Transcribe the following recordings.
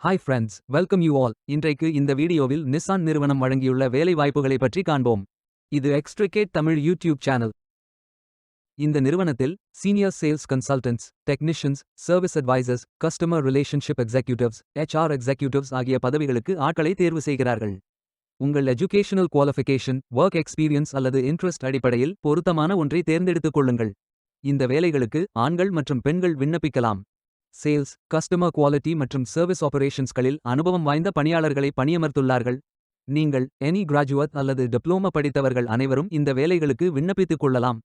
Hi friends, welcome you all. இன்றைக்கு இந்த வீடியோவில் நிசான் நிறுவனம் வழங்கியுள்ள வேலை வாய்ப்புகளை பற்றி காண்போம். இது எக்ஸ்ட்ரிகேட் தமிழ் யூடியூப் சேனல். இந்த நிறுவனத்தில் senior sales consultants, technicians, service advisers, customer relationship executives, HR executives ஆகிய பதவிகளுக்கு ஆட்களை தேர்வு செய்கிறார்கள். உங்கள் எஜுகேஷனல் குவாலிஃபிகேஷன், ஒர்க் எக்ஸ்பீரியன்ஸ் அல்லது இன்ட்ரெஸ்ட் அடிப்படையில் பொருத்தமான ஒன்றை தேர்ந்தெடுத்துக் கொள்ளுங்கள். இந்த வேலைகளுக்கு ஆண்கள் மற்றும் பெண்கள் விண்ணப்பிக்கலாம். சேல்ஸ், கஸ்டமர் குவாலிட்டி மற்றும் சர்வீஸ் ஆபரேஷன்ஸ்களில் அனுபவம் வாய்ந்த பணியாளர்களை பணியமர்த்துள்ளார்கள். நீங்கள் எனி கிராஜுவேட் அல்லது டிப்ளோமா படித்தவர்கள் அனைவரும் இந்த வேலைகளுக்கு விண்ணப்பித்துக் கொள்ளலாம்.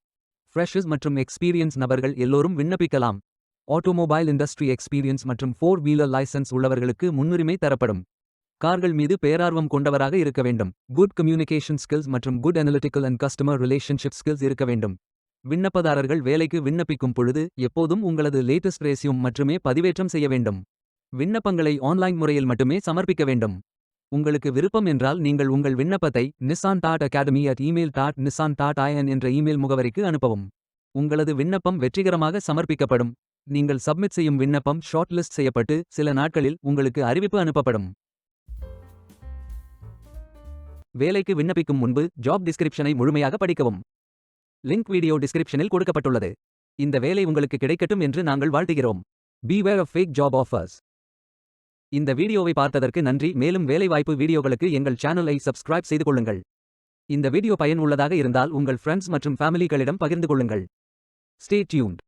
ஃப்ரெஷர்ஸ் மற்றும் எக்ஸ்பீரியன்ஸ் நபர்கள் எல்லோரும் விண்ணப்பிக்கலாம். ஆட்டோமொபைல் இண்டஸ்ட்ரி எக்ஸ்பீரியன்ஸ் மற்றும் 4 வீலர் லைசன்ஸ் உள்ளவர்களுக்கு முன்னுரிமை தரப்படும். கார்கள் மீது பேரார்வம் கொண்டவராக இருக்க வேண்டும். குட் கம்யூனிகேஷன் ஸ்கில்ஸ் மற்றும் good analytical and customer relationship skills இருக்க வேண்டும். விண்ணப்பதாரர்கள் வேலைக்கு விண்ணப்பிக்கும் பொழுது எப்போதும் உங்களது லேட்டஸ்ட் ரெஸ்யூம் மட்டுமே பதிவேற்றம் செய்ய வேண்டும். விண்ணப்பங்களை ஆன்லைன் முறையில் மட்டுமே சமர்ப்பிக்க வேண்டும். உங்களுக்கு விருப்பம் என்றால் நீங்கள் உங்கள் விண்ணப்பத்தை nissan.academy@email.nissan.in என்ற இமெயில் முகவரிக்கு அனுப்பவும். உங்களது விண்ணப்பம் வெற்றிகரமாக சமர்ப்பிக்கப்படும். நீங்கள் சப்மிட் செய்யும் விண்ணப்பம் ஷார்ட் லிஸ்ட் செய்யப்பட்டு சில நாட்களில் உங்களுக்கு அறிவிப்பு அனுப்பப்படும். வேலைக்கு விண்ணப்பிக்கும் முன்பு ஜாப் டிஸ்கிரிப்ஷனை முழுமையாக படிக்கவும். லிங்க் வீடியோ டிஸ்கிரிப்ஷனில் கொடுக்கப்பட்டுள்ளது. இந்த வேலை உங்களுக்கு கிடைக்கட்டும் என்று நாங்கள் வாழ்த்துகிறோம். Beware of fake job offers. இந்த வீடியோவை பார்த்ததற்கு நன்றி. மேலும் வேலைவாய்ப்பு வீடியோகளுக்கு எங்கள் சேனலை சப்ஸ்கிரைப் செய்து கொள்ளுங்கள். இந்த வீடியோ பயனுள்ளதாக இருந்தால் உங்கள் ஃப்ரெண்ட்ஸ் மற்றும் ஃபேமிலிகளிடம் பகிர்ந்து கொள்ளுங்கள். Stay tuned.